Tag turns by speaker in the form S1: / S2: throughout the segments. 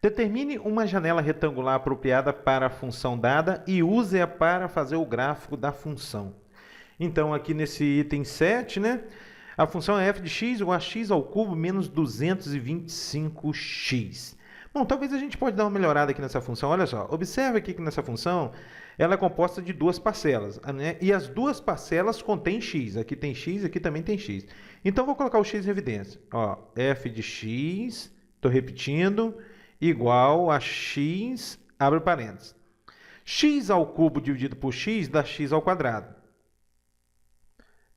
S1: Determine uma janela retangular apropriada para a função dada e use-a para fazer o gráfico da função. Então, aqui nesse item 7, né, a função é f de x igual a x ao cubo menos 225x. Bom, talvez a gente pode dar uma melhorada aqui nessa função. Olha só, observe aqui que nessa função ela é composta de duas parcelas, né? E as duas parcelas contêm x. Aqui tem x, aqui também tem x. Então, vou colocar o x em evidência. Ó, f de x, estou repetindo, igual a x, abre parênteses. X ao cubo dividido por x dá x ao quadrado.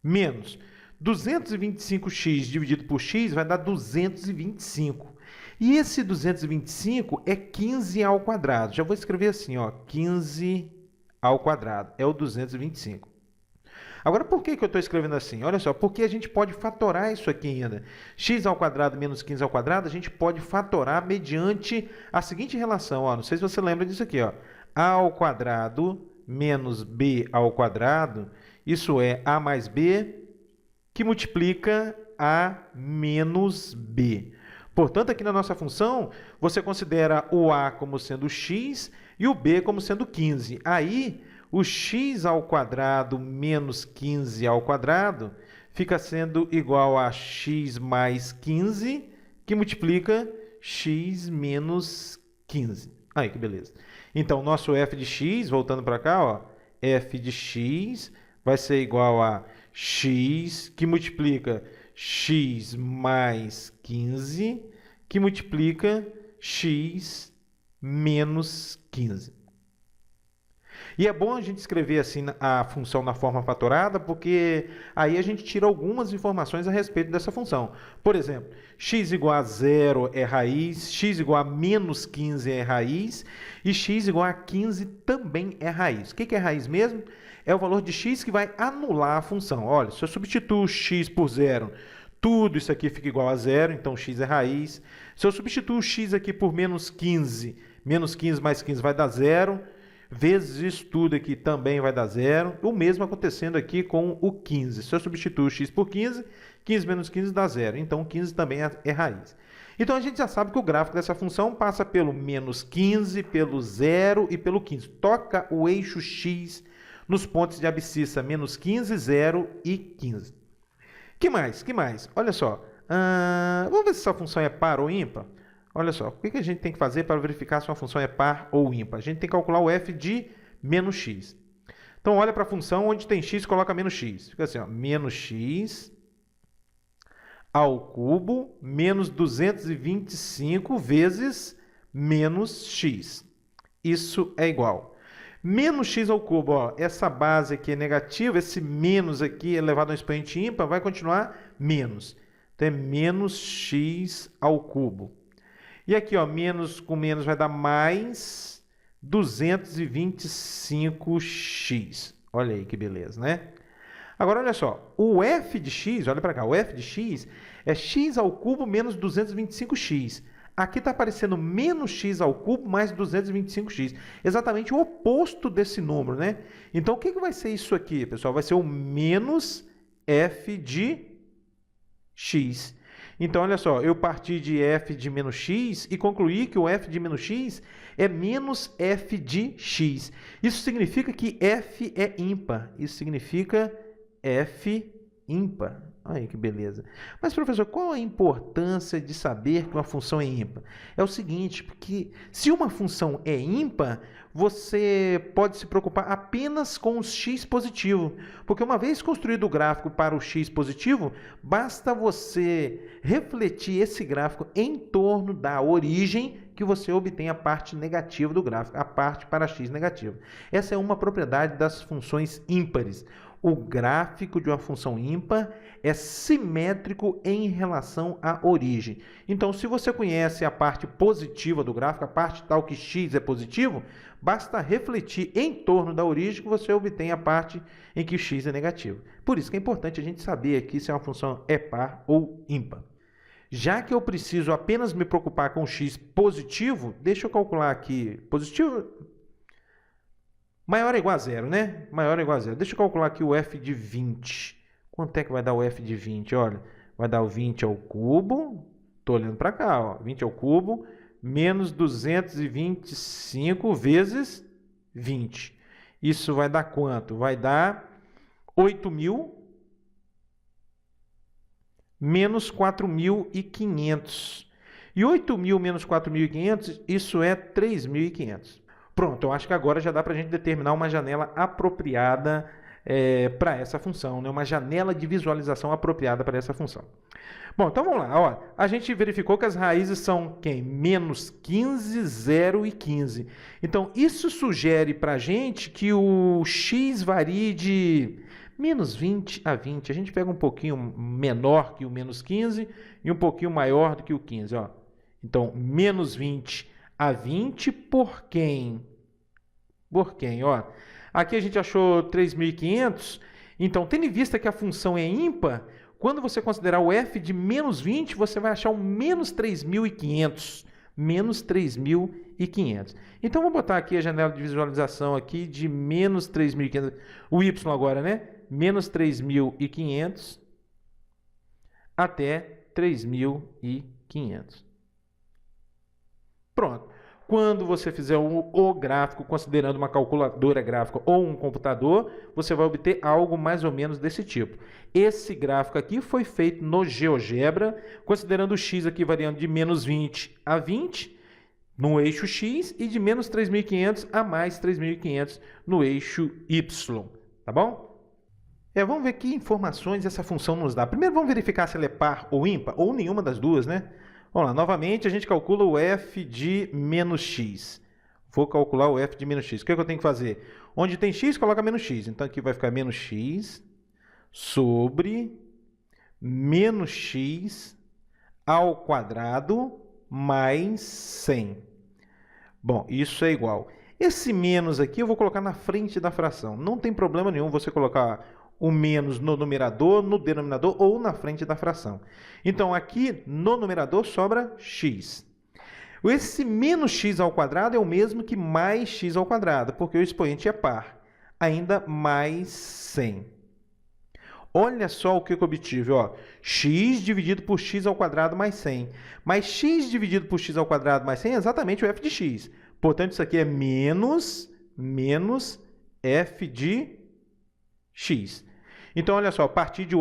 S1: Menos 225x dividido por x vai dar 225. E esse 225 é 15 ao quadrado. Já vou escrever assim, ó, 15 ao quadrado. É o 225. Agora, por que eu estou escrevendo assim? Olha só, porque a gente pode fatorar isso aqui ainda. X ao quadrado menos 15 ao quadrado, a gente pode fatorar mediante a seguinte relação. Ó, não sei se você lembra disso aqui. Ó, a ao quadrado menos b ao quadrado, isso é a mais b, que multiplica a menos b. Portanto, aqui na nossa função, você considera o a como sendo x e o b como sendo 15. Aí, o x ao quadrado menos 15 ao quadrado fica sendo igual a x mais 15, que multiplica x menos 15. Aí, que beleza. Então, nosso f de x, voltando para cá, ó, f de x vai ser igual a x, que multiplica x mais 15, que multiplica x menos 15. E é bom a gente escrever assim a função na forma fatorada, porque aí a gente tira algumas informações a respeito dessa função. Por exemplo, x igual a 0 é raiz, x igual a menos 15 é raiz, e x igual a 15 também é raiz. O que é raiz mesmo? É o valor de x que vai anular a função. Olha, se eu substituo x por 0, tudo isso aqui fica igual a 0, então x é raiz. Se eu substituo x aqui por menos 15 mais 15 vai dar 0, vezes isso tudo aqui também vai dar 0. O mesmo acontecendo aqui com o 15. Se eu substituo x por 15, 15 menos 15 dá 0. Então, 15 também é raiz. Então, a gente já sabe que o gráfico dessa função passa pelo menos 15, pelo 0 e pelo 15. Toca o eixo x nos pontos de abscissa menos 15, 0 e 15. Que mais? Que mais? Olha só. Vamos ver se essa função é par ou ímpar? Olha só, o que a gente tem que fazer para verificar se uma função é par ou ímpar? A gente tem que calcular o f de menos x. Então, olha para a função onde tem x, coloca menos x. Fica assim, ó, menos x ao cubo menos 225 vezes menos x. Isso é igual. Menos x ao cubo, ó, essa base aqui é negativa, esse menos aqui elevado a um expoente ímpar vai continuar menos. Então, é menos x ao cubo. E aqui, ó, menos com menos vai dar mais 225x. Olha aí que beleza, né? Agora, olha só, o f de x, olha para cá, o f de x é x ao cubo menos 225x. Aqui está aparecendo menos x ao cubo mais 225x. Exatamente o oposto desse número, né? Então, o que vai ser isso aqui, pessoal? Vai ser o menos f de x. Então, olha só, eu parti de f de menos x e concluí que o f de menos x é menos f de x. Isso significa que f é ímpar. Isso significa f ímpar. Olha que beleza. Mas, professor, qual a importância de saber que uma função é ímpar? É o seguinte, porque se uma função é ímpar, você pode se preocupar apenas com o x positivo. Porque uma vez construído o gráfico para o x positivo, basta você refletir esse gráfico em torno da origem que você obtém a parte negativa do gráfico, a parte para x negativa. Essa é uma propriedade das funções ímpares. O gráfico de uma função ímpar é simétrico em relação à origem. Então, se você conhece a parte positiva do gráfico, a parte tal que x é positivo, basta refletir em torno da origem que você obtém a parte em que x é negativo. Por isso que é importante a gente saber aqui se uma função é par ou ímpar. Já que eu preciso apenas me preocupar com x positivo, deixa eu calcular aqui. Positivo maior ou igual a zero, né? Maior ou igual a zero. Deixa eu calcular aqui o f de 20. Quanto é que vai dar o f de 20? Olha, vai dar o 20 ao cubo. Estou olhando para cá, ó. 20 ao cubo menos 225 vezes 20. Isso vai dar quanto? Vai dar 8.000 menos 4.500. E 8.000 menos 4.500, isso é 3.500. Pronto, eu acho que agora já dá para a gente determinar uma janela apropriada para essa função, né? Uma janela de visualização apropriada para essa função. Bom, então vamos lá. Ó, a gente verificou que as raízes são quem? Menos 15, 0 e 15. Então, isso sugere para a gente que o x varie de menos 20 a 20. A gente pega um pouquinho menor que o menos 15 e um pouquinho maior do que o 15. Ó. Então, menos 20 a 20 por quem? Por quem? Ó, aqui a gente achou 3.500. Então, tendo em vista que a função é ímpar, quando você considerar o f de menos 20, você vai achar o menos 3.500. Menos 3.500. Então, vou botar aqui a janela de visualização aqui de menos 3.500. O y agora, né? Menos 3.500 até 3.500. Pronto. Quando você fizer o gráfico considerando uma calculadora gráfica ou um computador, você vai obter algo mais ou menos desse tipo. Esse gráfico aqui foi feito no GeoGebra, considerando o x aqui variando de menos 20 a 20 no eixo x e de menos 3.500 a mais 3.500 no eixo y. Tá bom? Vamos ver que informações essa função nos dá. Primeiro vamos verificar se ela é par ou ímpar, ou nenhuma das duas, né? Vamos lá, novamente a gente calcula o f de menos x. Vou calcular o f de menos x. O que é que eu tenho que fazer? Onde tem x, coloca menos x. Então aqui vai ficar menos x sobre menos x ao quadrado mais 100. Bom, isso é igual. Esse menos aqui eu vou colocar na frente da fração. Não tem problema nenhum você colocar o menos no numerador, no denominador ou na frente da fração. Então, aqui no numerador sobra x. Esse menos x ao quadrado é o mesmo que mais x ao quadrado, porque o expoente é par. Ainda mais 100. Olha só o que eu obtive. Ó. X dividido por x ao quadrado mais 100. Mas x dividido por x ao quadrado mais 100 é exatamente o f de x. Portanto, isso aqui é menos f de x. Então, olha só, a partir de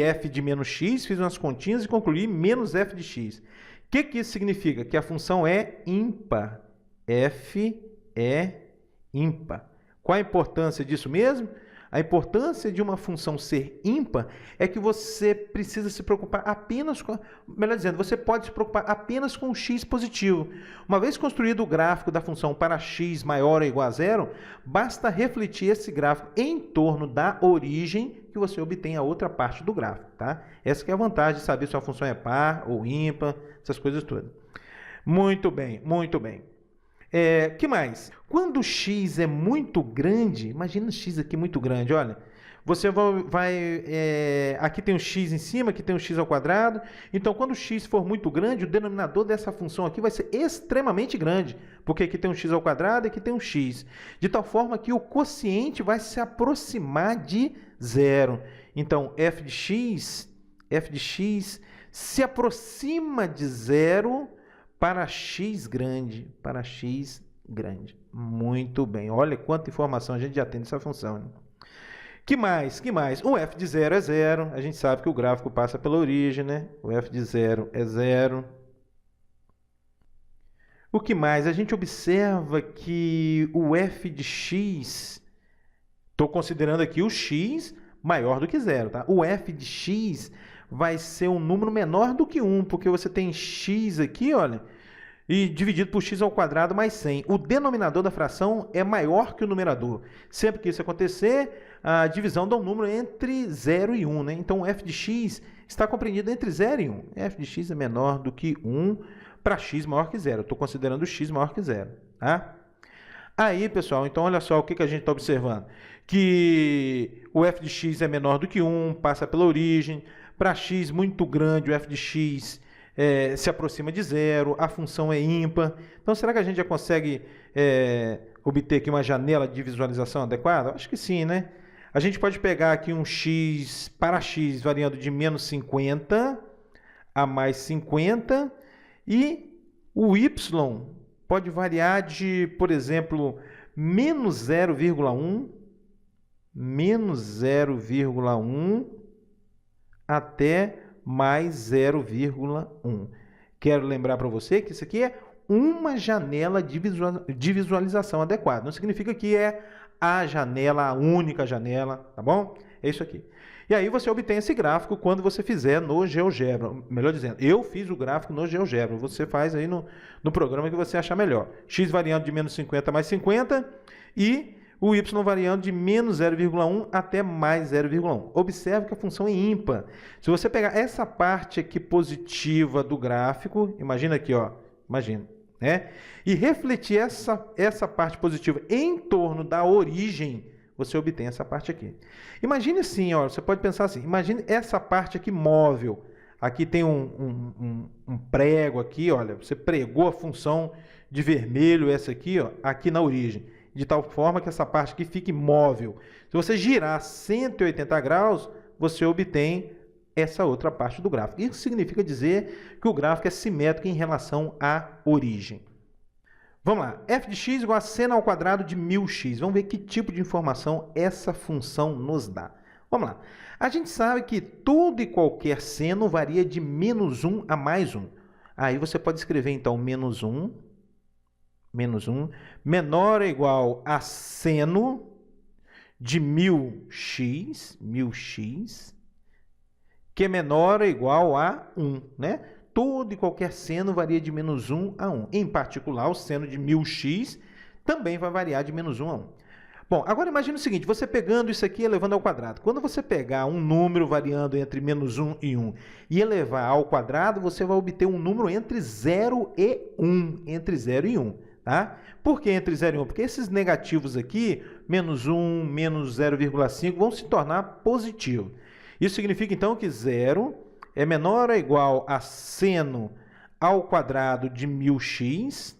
S1: f de menos x, fiz umas continhas e concluí menos f de x. O que isso significa? Que a função é ímpar. F é ímpar. Qual a importância disso mesmo? A importância de uma função ser ímpar é que você precisa se preocupar apenas com... Melhor dizendo, você pode se preocupar apenas com o x positivo. Uma vez construído o gráfico da função para x maior ou igual a zero, basta refletir esse gráfico em torno da origem que você obtém a outra parte do gráfico. Tá? Essa que é a vantagem de saber se a função é par ou ímpar, essas coisas todas. Muito bem, muito bem. Que mais? Quando o x é muito grande, imagina o x aqui muito grande, olha. Você aqui tem um x em cima, aqui tem um x ao quadrado. Então, quando o x for muito grande, o denominador dessa função aqui vai ser extremamente grande. Porque aqui tem um x ao quadrado e aqui tem um x. De tal forma que o quociente vai se aproximar de zero. Então, f de x se aproxima de zero para x grande, Muito bem. Olha quanta informação a gente já tem dessa função. Né? Que mais? O f de 0 é 0. A gente sabe que o gráfico passa pela origem, né? O f de 0 é 0. O que mais? A gente observa que o f de x, estou considerando aqui o x maior do que 0, tá? O f de x vai ser um número menor do que 1, porque você tem x aqui, olha, e dividido por x ao quadrado mais 100. O denominador da fração é maior que o numerador. Sempre que isso acontecer, a divisão dá um número entre 0 e 1. Né? Então, o f de x está compreendido entre 0 e 1. f de x é menor do que 1 para x maior que 0. Estou considerando x maior que 0. Tá? Aí, pessoal, então olha só o que a gente está observando. Que o f de x é menor do que 1, passa pela origem. Para x muito grande, o f de x se aproxima de 0, a função é ímpar. Então, será que a gente já consegue obter aqui uma janela de visualização adequada? Acho que sim, né? A gente pode pegar aqui um x para x variando de menos 50 a mais 50 e O y pode variar de, por exemplo, menos 0,1, menos 0,1 até mais 0,1. Quero lembrar para você que isso aqui é uma janela de visualização adequada. Não significa que é a janela, a única janela, tá bom? É isso aqui. E aí você obtém esse gráfico quando você fizer no GeoGebra. Melhor dizendo, eu fiz o gráfico no GeoGebra. Você faz aí no programa que você achar melhor. X variando de menos 50 a mais 50 e o y variando de menos 0,1 até mais 0,1. Observe que a função é ímpar. Se você pegar essa parte aqui positiva do gráfico, imagina aqui, ó, imagina, né? E refletir essa parte positiva em torno da origem, você obtém essa parte aqui. Imagine assim, ó, você pode pensar assim, imagine essa parte aqui móvel. Aqui tem um prego aqui, olha, você pregou a função de vermelho, essa aqui, ó, aqui na origem, de tal forma que essa parte aqui fique móvel. Se você girar 180 graus, você obtém essa outra parte do gráfico. Isso significa dizer que o gráfico é simétrico em relação à origem. Vamos lá, f de x igual a seno ao quadrado de 1000x. Vamos ver que tipo de informação essa função nos dá. Vamos lá. A gente sabe que todo e qualquer seno varia de menos 1 a mais 1. Aí você pode escrever, então, menos 1 menor ou igual a seno de 1000x, que é menor ou igual a 1, né? Todo e qualquer seno varia de menos 1 a 1. Em particular, o seno de 1000x também vai variar de menos 1 a 1. Bom, agora imagine o seguinte, você pegando isso aqui e elevando ao quadrado. Quando você pegar um número variando entre menos 1 e 1 e elevar ao quadrado, você vai obter um número entre 0 e 1. Entre 0 e 1. Tá? Por que entre 0 e 1? Porque esses negativos aqui, menos 1, menos 0,5, vão se tornar positivos. Isso significa, então, que 0 é menor ou igual a seno ao quadrado de 1000x,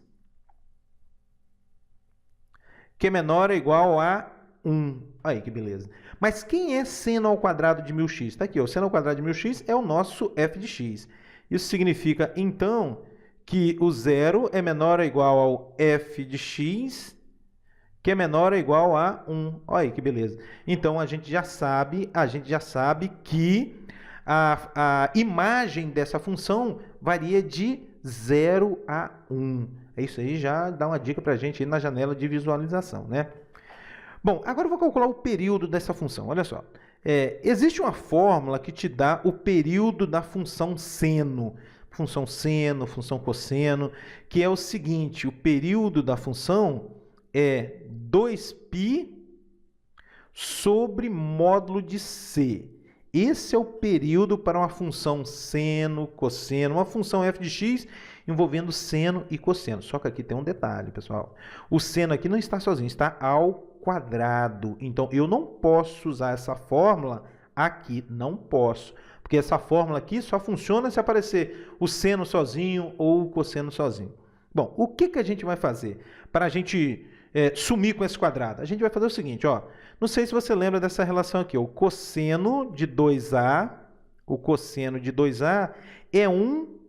S1: que é menor ou igual a 1. Aí, que beleza. Mas quem é seno ao quadrado de 1000x? Está aqui, ó. Seno ao quadrado de 1000x é o nosso f de x. Isso significa, então, que o 0 é menor ou igual ao f de x, que é menor ou igual a 1. Olha aí, que beleza. Então, a gente já sabe que a imagem dessa função varia de 0 a 1. Isso aí já dá uma dica para a gente aí na janela de visualização, né? Bom, agora eu vou calcular o período dessa função. Olha só. Existe uma fórmula que te dá o período da função seno. Função seno, função cosseno, que é o seguinte, o período da função é 2π sobre módulo de c. Esse é o período para uma função seno, cosseno, uma função f de x envolvendo seno e cosseno. Só que aqui tem um detalhe, pessoal. O seno aqui não está sozinho, está ao quadrado. Então, eu não posso usar essa fórmula aqui, não posso. Porque essa fórmula aqui só funciona se aparecer o seno sozinho ou o cosseno sozinho. Bom, o que a gente vai fazer para a gente sumir com esse quadrado? A gente vai fazer o seguinte, ó. Não sei se você lembra dessa relação aqui. O cosseno de 2a é 1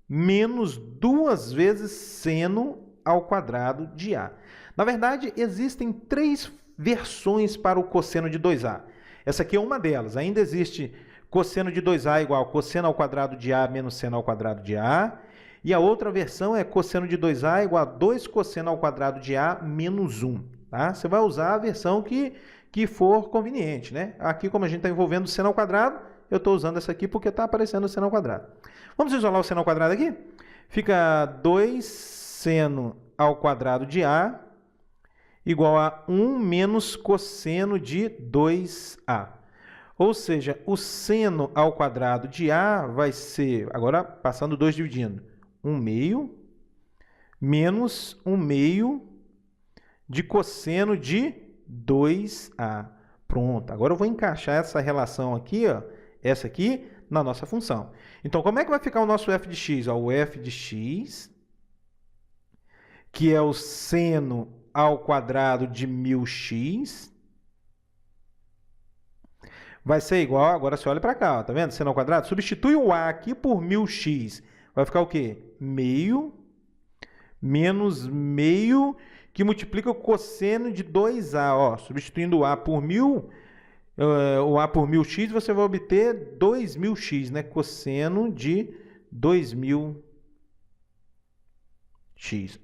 S1: menos 2 vezes seno ao quadrado de a. Na verdade, existem 3 versões para o cosseno de 2a. Essa aqui é uma delas. Ainda existe cosseno de 2a igual a cosseno ao quadrado de a menos seno ao quadrado de a. E a outra versão é cosseno de 2a igual a 2 cosseno ao quadrado de a menos 1. Tá? Você vai usar a versão que for conveniente, né? Aqui, como a gente está envolvendo seno ao quadrado, eu estou usando essa aqui porque está aparecendo o seno ao quadrado. Vamos isolar o seno ao quadrado aqui? Fica 2 seno ao quadrado de a igual a 1 menos cosseno de 2a. Ou seja, o seno ao quadrado de a vai ser, agora passando 2 dividindo, 1 meio menos 1 meio de cosseno de 2a. Pronto, agora eu vou encaixar essa relação aqui, ó, essa aqui, na nossa função. Então, como é que vai ficar o nosso f de x? Ó, o f de x, que é o seno ao quadrado de 1000x, vai ser igual, agora você olha para cá, ó, tá vendo? Seno ao quadrado, substitui o a aqui por 1000x. Vai ficar o quê? Meio menos meio, que multiplica o cosseno de 2A. Ó, substituindo o A por 1000, o A por 1000x, você vai obter 2000x, né? Cosseno de 2000x.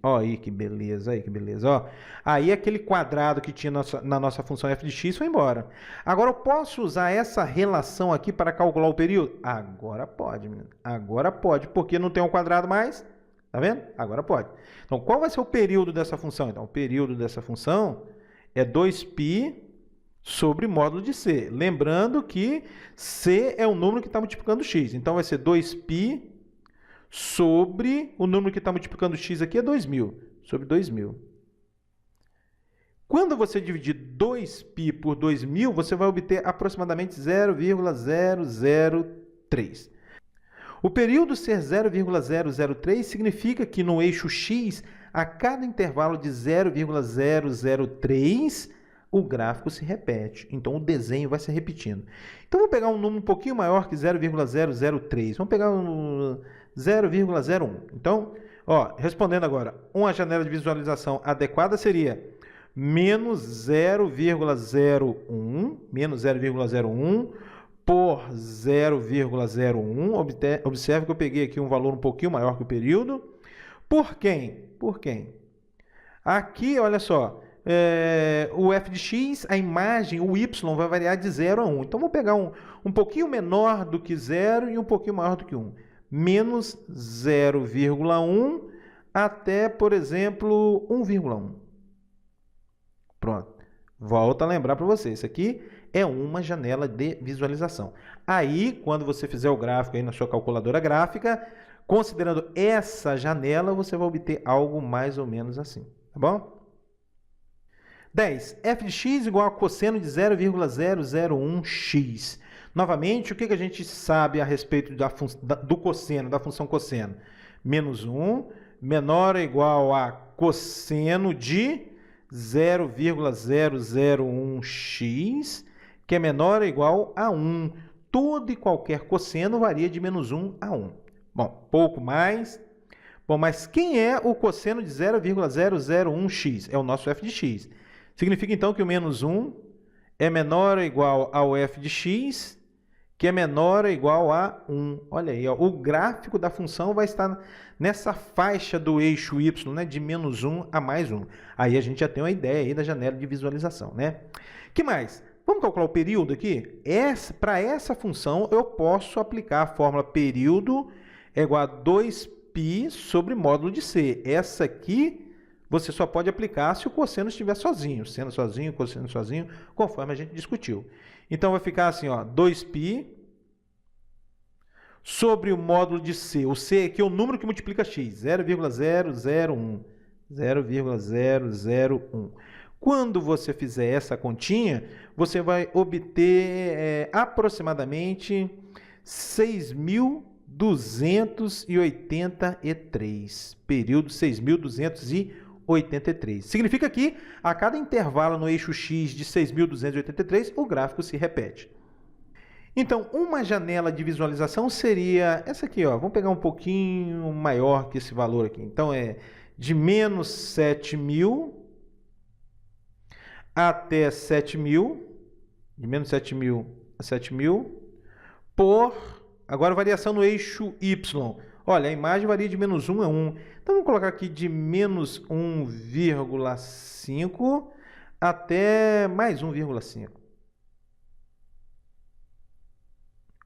S1: Ó, aí que beleza, aí que beleza. Ó, aí aquele quadrado que tinha na nossa função f de x foi embora. Agora eu posso usar essa relação aqui para calcular o período? Agora pode, menino. Agora pode, porque não tem um quadrado mais. Tá vendo? Agora pode. Então, qual vai ser o período dessa função? Então, o período dessa função é 2π sobre módulo de c. Lembrando que c é o número que está multiplicando x. Então, vai ser 2π sobre o número que está multiplicando x aqui é 2000. Sobre 2000. Quando você dividir 2π por 2000, você vai obter aproximadamente 0,003. O período ser 0,003 significa que no eixo x, a cada intervalo de 0,003, o gráfico se repete. Então, o desenho vai se repetindo. Então, vou pegar um número um pouquinho maior que 0,003. Vamos pegar um 0,01. Então, ó, respondendo agora, uma janela de visualização adequada seria menos 0,01 por 0,01. Observe que eu peguei aqui um valor um pouquinho maior que o período. Por quem? Por quem? Aqui, olha só, o f de x, a imagem, o y, vai variar de 0 a 1. Então, vou pegar um pouquinho menor do que 0 e um pouquinho maior do que 1. Menos 0,1 até, por exemplo, 1,1. Pronto. Volto a lembrar para você, isso aqui é uma janela de visualização. Aí, quando você fizer o gráfico aí na sua calculadora gráfica, considerando essa janela, você vai obter algo mais ou menos assim, tá bom? 10. f de x igual a cosseno de 0,001x. Novamente, o que a gente sabe a respeito do cosseno, da função cosseno? Menos 1 menor ou igual a cosseno de 0,001x, que é menor ou igual a 1. Todo e qualquer cosseno varia de menos 1 a 1. Bom, pouco mais. Bom, mas quem é o cosseno de 0,001x? É o nosso f de x. Significa, então, que o menos 1 é menor ou igual ao f de x, que é menor ou igual a 1. Olha aí, ó, o gráfico da função vai estar nessa faixa do eixo y, né, de menos 1 a mais 1. Aí a gente já tem uma ideia aí da janela de visualização, né? Que mais? Vamos calcular o período aqui? Para essa função, eu posso aplicar a fórmula período é igual a 2π sobre módulo de c. Essa aqui você só pode aplicar se o cosseno estiver sozinho. Seno sozinho, cosseno sozinho, conforme a gente discutiu. Então, vai ficar assim, ó, 2π sobre o módulo de c. O c aqui é o número que multiplica x, 0,001. 0,001. Quando você fizer essa continha, você vai obter aproximadamente 6.283. Período 6.283. Significa que a cada intervalo no eixo x de 6.283, o gráfico se repete. Então, uma janela de visualização seria essa aqui, ó. Vamos pegar um pouquinho maior que esse valor aqui. Então, é de menos 7.000 até 7.000, de menos 7.000 a 7.000, por, agora, variação no eixo y. Olha, a imagem varia de menos 1 a 1. Então, vamos colocar aqui de menos 1,5 até mais 1,5.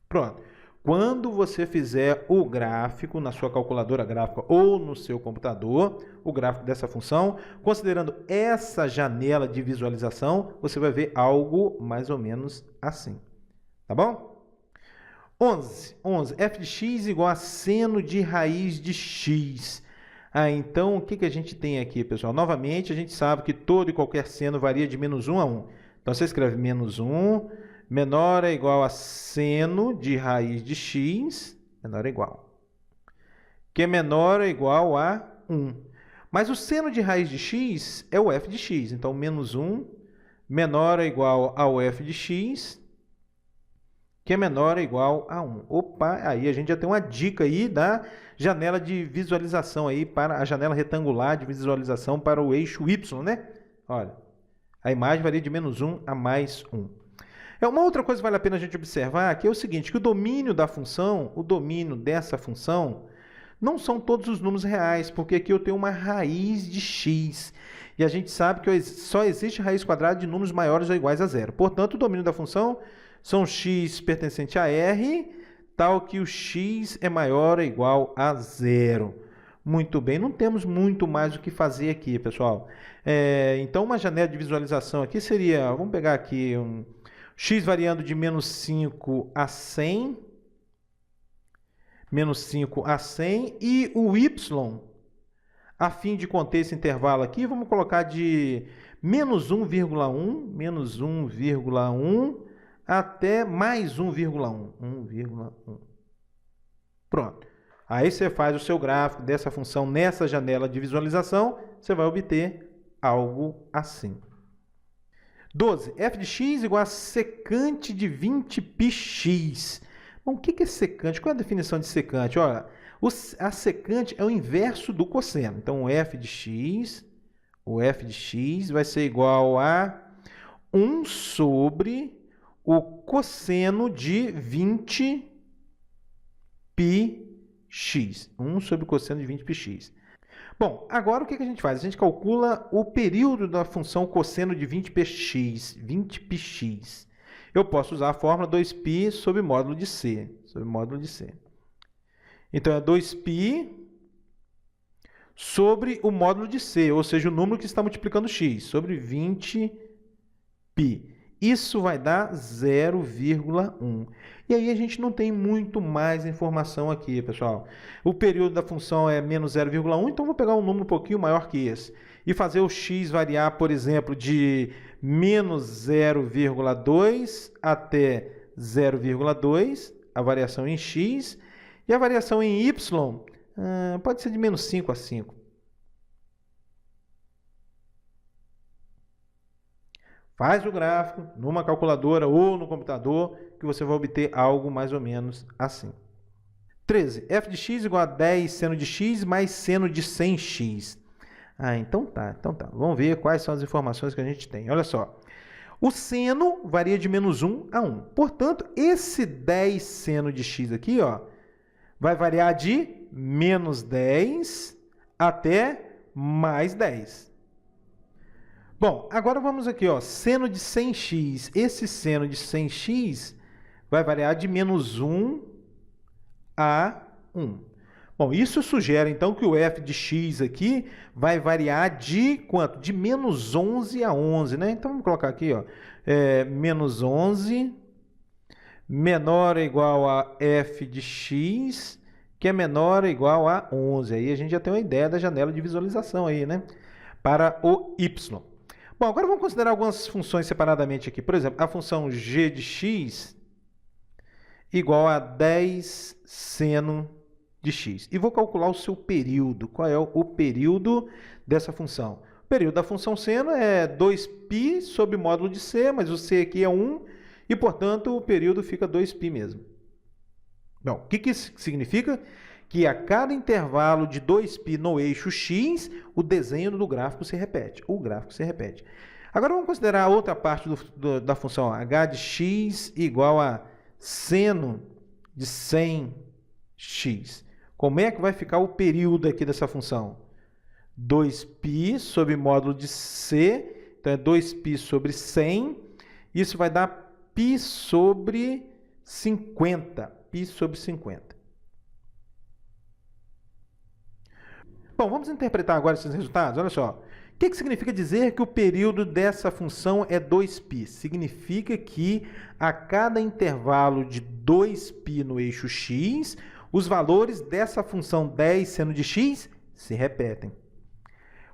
S1: Pronto. Quando você fizer o gráfico na sua calculadora gráfica ou no seu computador, o gráfico dessa função, considerando essa janela de visualização, você vai ver algo mais ou menos assim. Tá bom? 11. f de x igual a seno de raiz de x. Então, o que a gente tem aqui, pessoal? Novamente, a gente sabe que todo e qualquer seno varia de menos 1 a 1. Então, você escreve menos 1... menor ou igual a seno de raiz de x, menor ou igual, que é menor ou igual a 1. Mas o seno de raiz de x é o f de x. Então, menos 1 menor ou igual ao f de x, que é menor ou igual a 1. Opa, aí a gente já tem uma dica aí da janela de visualização aí para a janela retangular de visualização para o eixo Y, né? Olha, a imagem varia de -1 a +1. Uma outra coisa que vale a pena a gente observar que é o seguinte, que o domínio da função, o domínio dessa função, não são todos os números reais, porque aqui eu tenho uma raiz de x. E a gente sabe que só existe raiz quadrada de números maiores ou iguais a zero. Portanto, o domínio da função são x pertencente a R, tal que o x é maior ou igual a zero. Muito bem, não temos muito mais o que fazer aqui, pessoal. Então, uma janela de visualização aqui seria, vamos pegar aqui, x variando de -5 a 100, -5 a 100, e o y, a fim de conter esse intervalo aqui, vamos colocar de -1,1 até +1,1. 1,1. Pronto. Aí você faz o seu gráfico dessa função nessa janela de visualização, você vai obter algo assim. 12. f de x igual a secante de 20πx. Bom, o que é secante? Qual é a definição de secante? Olha, a secante é o inverso do cosseno. Então, o f de x vai ser igual a 1 sobre o cosseno de 20πx. 1 sobre o cosseno de 20πx. Bom, agora o que a gente faz? A gente calcula o período da função cosseno de 20πx. Eu posso usar a fórmula 2π sobre módulo de c. Então, é 2π sobre o módulo de c, ou seja, o número que está multiplicando x, sobre 20π. Isso vai dar 0,1. E aí a gente não tem muito mais informação aqui, pessoal. O período da função é menos 0,1, então vou pegar um número um pouquinho maior que esse. E fazer o x variar, por exemplo, de menos 0,2 até 0,2, a variação em x. E a variação em y pode ser de -5 a 5. Faz o gráfico numa calculadora ou no computador que você vai obter algo mais ou menos assim. 13. f de x igual a 10 seno de x mais seno de 100x. Então tá. Vamos ver quais são as informações que a gente tem. Olha só. O seno varia de -1 a 1. Portanto, esse 10 seno de x aqui, vai variar de -10 até +10. Bom, agora vamos aqui, seno de 100x. Esse seno de 100x vai variar de -1 a 1. Bom, isso sugere, então, que o f de x aqui vai variar de quanto? De -11 a 11, né? Então, vamos colocar aqui, -11 menor ou igual a f de x, que é menor ou igual a 11. Aí a gente já tem uma ideia da janela de visualização aí, né? Para o y. Bom, agora vamos considerar algumas funções separadamente aqui. Por exemplo, a função g de x igual a 10 seno de x. E vou calcular o seu período. Qual é o período dessa função? O período da função seno é 2π sobre módulo de c, mas o c aqui é 1, e, portanto, o período fica 2π mesmo. Bom, o que isso significa? Que a cada intervalo de 2π no eixo x, o desenho do gráfico se repete. O gráfico se repete. Agora vamos considerar a outra parte da função h de x igual a seno de 100x. Como é que vai ficar o período aqui dessa função? 2π sobre módulo de c, então é 2π sobre 100. Isso vai dar π sobre 50. Π sobre 50. Bom, vamos interpretar agora esses resultados. Olha só. O que significa dizer que o período dessa função é 2π? Significa que a cada intervalo de 2π no eixo x, os valores dessa função 10 seno de x se repetem.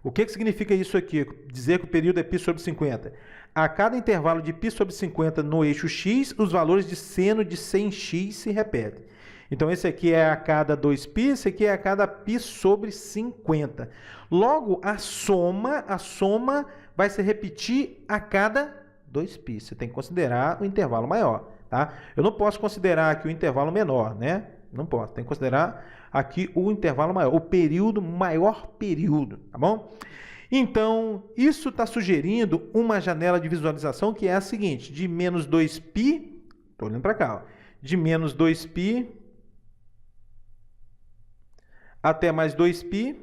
S1: O que significa isso aqui? Dizer que o período é π sobre 50. A cada intervalo de π sobre 50 no eixo x, os valores de seno de 100x se repetem. Então, esse aqui é a cada 2π, esse aqui é a cada π sobre 50. Logo, a soma vai se repetir a cada 2π. Você tem que considerar o intervalo maior. tá? Eu não posso considerar aqui o intervalo menor, né? Não posso, tem que considerar aqui o intervalo maior, o período, maior período, tá bom? Então, isso está sugerindo uma janela de visualização que é a seguinte, de menos 2π, estou olhando para cá, ó, de menos 2π até mais 2π,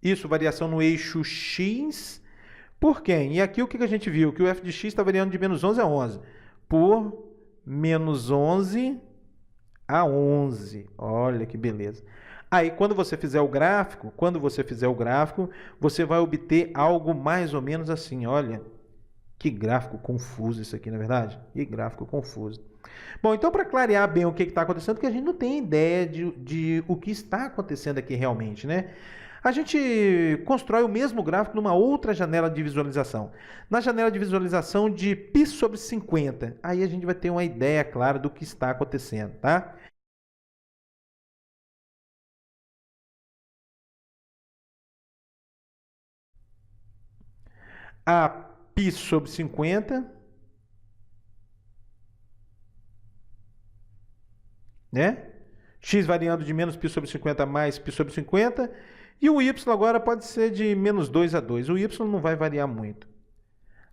S1: isso variação no eixo x, por quem? E aqui o que a gente viu? Que o f de x está variando de menos 11 a 11, por menos 11 a 11, olha que beleza. Aí, quando você fizer o gráfico, você vai obter algo mais ou menos assim, olha, que gráfico confuso isso aqui, na verdade? Que gráfico confuso. Bom, então para clarear bem o que está acontecendo, porque a gente não tem ideia de o que está acontecendo aqui realmente, né? A gente constrói o mesmo gráfico numa outra janela de visualização. Na janela de visualização de π sobre 50. Aí a gente vai ter uma ideia clara do que está acontecendo, tá? A π sobre 50, né? X variando de menos π sobre 50 a mais π sobre 50. E o y agora pode ser de menos 2 a 2. O y não vai variar muito.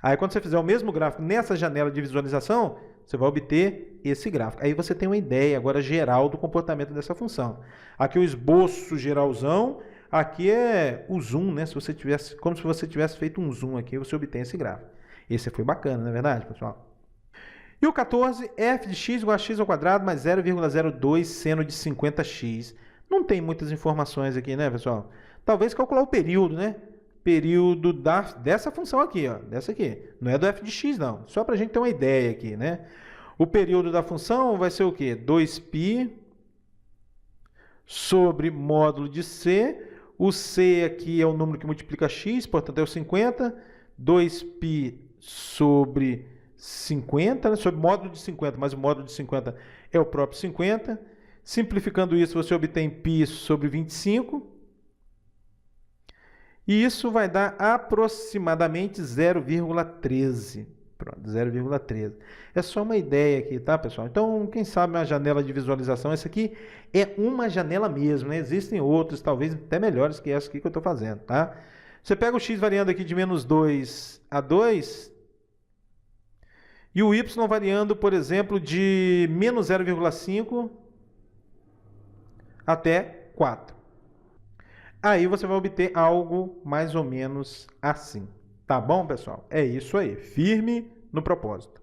S1: Aí, quando você fizer o mesmo gráfico nessa janela de visualização, você vai obter esse gráfico. Aí você tem uma ideia agora geral do comportamento dessa função. Aqui o esboço geralzão, aqui é o zoom, né? Se você tivesse, como se você tivesse feito um zoom aqui, você obtém esse gráfico. Esse foi bacana, não é verdade, pessoal? E o 14, f de x igual a x ao quadrado mais 0,02 seno de 50x. Não tem muitas informações aqui, né, pessoal? Talvez calcular o período, né? Período dessa função aqui, ó, dessa aqui. Não é do f de x, não. Só para a gente ter uma ideia aqui, né? O período da função vai ser o quê? 2π sobre módulo de c. O c aqui é o número que multiplica x, portanto é o 50. 2π sobre 50, né? Sobre módulo de 50, mas o módulo de 50 é o próprio 50. Simplificando isso, você obtém π sobre 25. E isso vai dar aproximadamente 0,13. Pronto, 0,13. É só uma ideia aqui, tá, pessoal? Então, quem sabe uma janela de visualização, essa aqui é uma janela mesmo, né? Existem outras, talvez até melhores que essa aqui que eu estou fazendo, tá? Você pega o x variando aqui de menos 2 a 2 e o y variando, por exemplo, de menos 0,5 até 4. Aí você vai obter algo mais ou menos assim. Tá bom, pessoal? É isso aí. Firme no propósito.